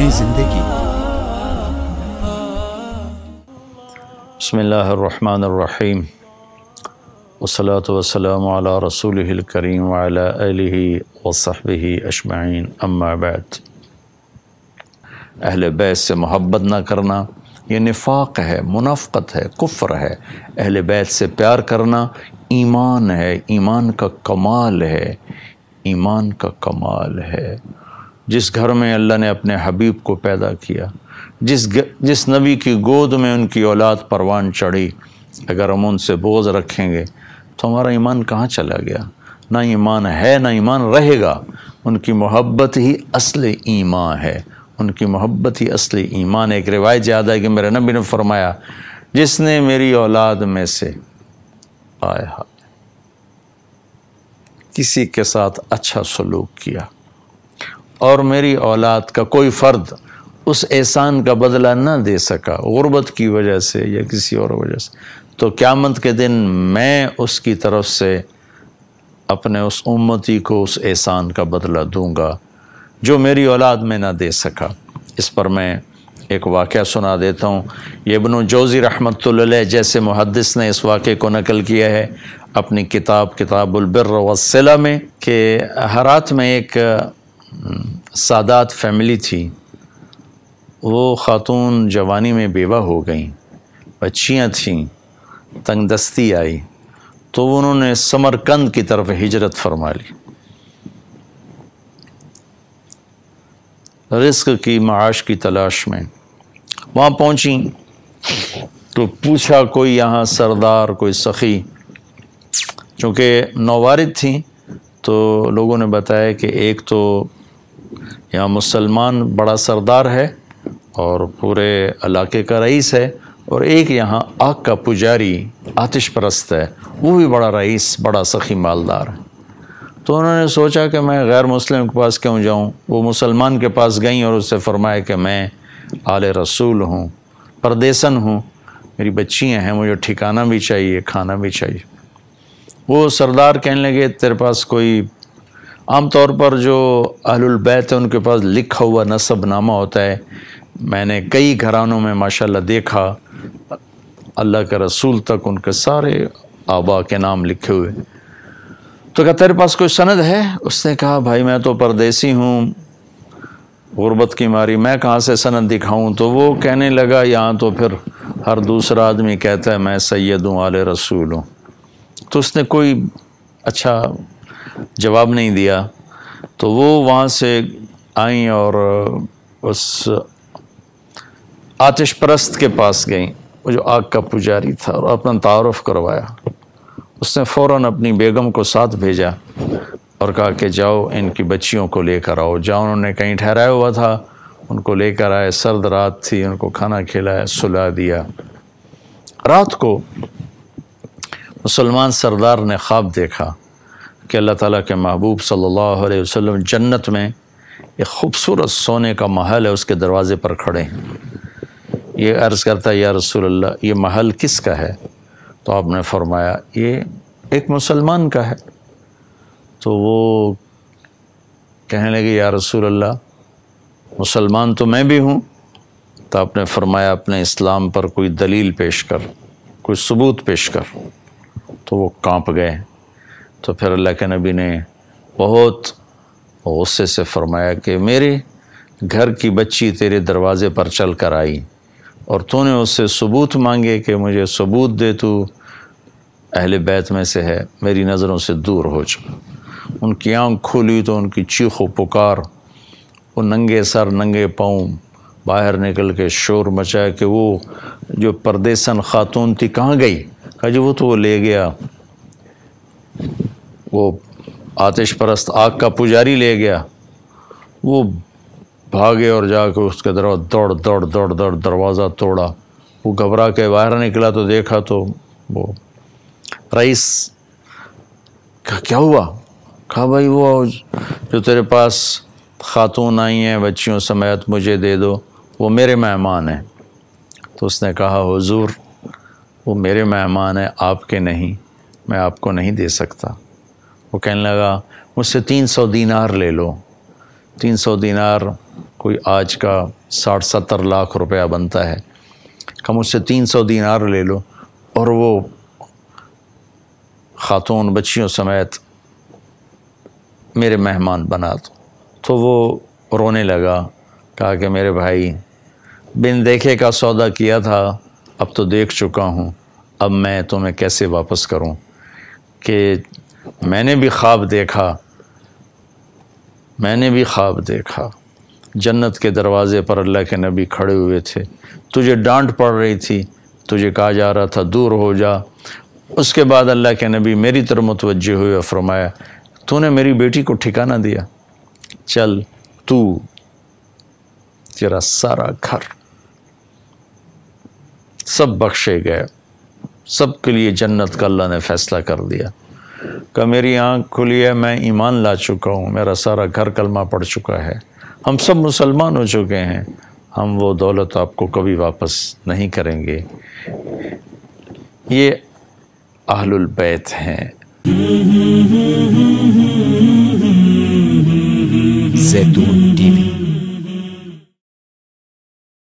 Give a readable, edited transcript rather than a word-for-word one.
نئی زندگی۔ بسم اللہ الرحمن الرحیم والصلاة والسلام علی رسولہ الکریم وعلی آلہ وصحبہ اجمعین، اما بعد۔ اہل بیت سے محبت نہ کرنا یہ نفاق ہے، منافقت ہے، کفر ہے۔ اہل بیت سے پیار کرنا ایمان ہے، ایمان کا کمال ہے، ایمان کا کمال ہے۔ جس گھر میں اللہ نے اپنے حبیب کو پیدا کیا، جس نبی کی گود میں ان کی اولاد پروان چڑھی، اگر ہم ان سے بغض رکھیں گے تو ہمارا ایمان کہاں چلا گیا؟ نہ ایمان ہے نہ ایمان رہے گا۔ ان کی محبت ہی اصل ایمان ہے، ان کی محبت ہی اصل ایمان ہے۔ ایک روایت یاد ہے کہ میرے نبی نے فرمایا، جس نے میری اولاد میں سے کسی کے ساتھ اچھا سلوک کیا اور میری اولاد کا کوئی فرد اس احسان کا بدلہ نہ دے سکا، غربت کی وجہ سے یا کسی اور وجہ سے، تو قیامت کے دن میں اس کی طرف سے اپنے اس امتی کو اس احسان کا بدلہ دوں گا جو میری اولاد میں نہ دے سکا۔ اس پر میں ایک واقعہ سنا دیتا ہوں۔ یہ ابن جوزی رحمۃ اللہ علیہ جیسے محدث نے اس واقعے کو نقل کیا ہے اپنی کتاب البر والصلہ میں، کہ ہرات میں ایک سادات فیملی تھی۔ وہ خاتون جوانی میں بیوہ ہو گئیں، بچیاں تھیں، تنگ دستی آئی تو انہوں نے سمرقند کی طرف ہجرت فرما لی۔ رزق کی، معاش کی تلاش میں وہاں پہنچیں تو پوچھا کوئی یہاں سردار، کوئی سخی، چونکہ نووارد تھیں تو لوگوں نے بتایا کہ ایک تو یہاں مسلمان بڑا سردار ہے اور پورے علاقے کا رئیس ہے، اور ایک یہاں آگ کا پجاری آتش پرست ہے، وہ بھی بڑا رئیس، بڑا سخی مالدار ہے۔ تو انہوں نے سوچا کہ میں غیر مسلم کے پاس کیوں جاؤں؟ وہ مسلمان کے پاس گئیں اور اس سے فرمایا کہ میں آل رسول ہوں، پردیسن ہوں، میری بچیاں ہیں، مجھے ٹھکانہ بھی چاہیے، کھانا بھی چاہیے۔ وہ سردار کہنے لگے تیرے پاس کوئی، عام طور پر جو اہل البیت ہیں ان کے پاس لکھا ہوا نسب نامہ ہوتا ہے، میں نے کئی گھرانوں میں ماشاءاللہ دیکھا اللہ کے رسول تک ان کے سارے آبا کے نام لکھے ہوئے۔ تو کہا تیرے پاس کوئی سند ہے؟ اس نے کہا بھائی میں تو پردیسی ہوں، غربت کی ماری میں کہاں سے سند دکھاؤں؟ تو وہ کہنے لگا یہاں تو پھر ہر دوسرا آدمی کہتا ہے میں سید ہوں، آل رسول ہوں۔ تو اس نے کوئی اچھا جواب نہیں دیا۔ تو وہ وہاں سے آئیں اور اس آتش پرست کے پاس گئیں، وہ جو آگ کا پجاری تھا، اور اپنا تعارف کروایا۔ اس نے فوراً اپنی بیگم کو ساتھ بھیجا اور کہا کہ جاؤ ان کی بچیوں کو لے کر آؤ۔ جاؤ، انہوں نے کہیں ٹھہرایا ہوا تھا، ان کو لے کر آئے، سرد رات تھی، ان کو کھانا کھلایا، سلا دیا۔ رات کو مسلمان سردار نے خواب دیکھا کہ اللہ تعالیٰ کے محبوب صلی اللہ علیہ وسلم جنت میں ایک خوبصورت سونے کا محل ہے، اس کے دروازے پر کھڑے ہیں۔ یہ عرض کرتا ہے یا رسول اللہ یہ محل کس کا ہے؟ تو آپ نے فرمایا یہ ایک مسلمان کا ہے۔ تو وہ کہنے لگے یا رسول اللہ مسلمان تو میں بھی ہوں۔ تو آپ نے فرمایا اپنے اسلام پر کوئی دلیل پیش کر، کوئی ثبوت پیش کر۔ تو وہ کانپ گئے۔ تو پھر اللہ کے نبی نے بہت غصے سے فرمایا کہ میرے گھر کی بچی تیرے دروازے پر چل کر آئی اور تو نے اس سے ثبوت مانگے کہ مجھے ثبوت دے، تو اہل بیت میں سے ہے، میری نظروں سے دور ہو جا۔ ان کی آنکھ کھولی تو ان کی چیخ و پکار، وہ ننگے سر ننگے پاؤں باہر نکل کے شور مچایا کہ وہ جو پردیسن خاتون تھی کہاں گئی؟ کہا جی وہ تو وہ لے گیا، وہ آتش پرست آگ کا پجاری لے گیا۔ وہ بھاگے اور جا کے اس کے دوڑ دروازہ توڑا۔ وہ گھبرا کے باہر نکلا تو دیکھا تو وہ رئیس۔ کہا کیا ہوا؟ کہا بھائی وہ جو تیرے پاس خاتون آئی ہیں بچیوں سمیت مجھے دے دو، وہ میرے مہمان ہیں۔ تو اس نے کہا حضور وہ میرے مہمان ہیں، آپ کے نہیں، میں آپ کو نہیں دے سکتا۔ وہ کہنے لگا مجھ سے 300 دینار لے لو۔ 300 دینار کوئی آج کا 60-70 لاکھ روپیہ بنتا ہے، کہ مجھ سے 300 دینار لے لو اور وہ خاتون بچیوں سمیت میرے مہمان بنا دو۔ تو وہ رونے لگا، کہا کہ میرے بھائی بن دیکھے کا سودا کیا تھا، اب تو دیکھ چکا ہوں، اب میں تمہیں کیسے واپس کروں، کہ میں نے بھی خواب دیکھا جنت کے دروازے پر اللہ کے نبی کھڑے ہوئے تھے، تجھے ڈانٹ پڑ رہی تھی، تجھے کہا جا رہا تھا دور ہو جا۔ اس کے بعد اللہ کے نبی میری طرف متوجہ ہوئے اور فرمایا تو نے میری بیٹی کو ٹھکانہ دیا، چل تو تیرا سارا گھر سب بخشے گئے، سب کے لیے جنت کا اللہ نے فیصلہ کر دیا، کہ میری آنکھ کھلی ہے، میں ایمان لا چکا ہوں، میرا سارا گھر کلمہ پڑھ چکا ہے، ہم سب مسلمان ہو چکے ہیں، ہم وہ دولت آپ کو کبھی واپس نہیں کریں گے۔ یہ اہل البیت ہیں۔ زیتون ٹی وی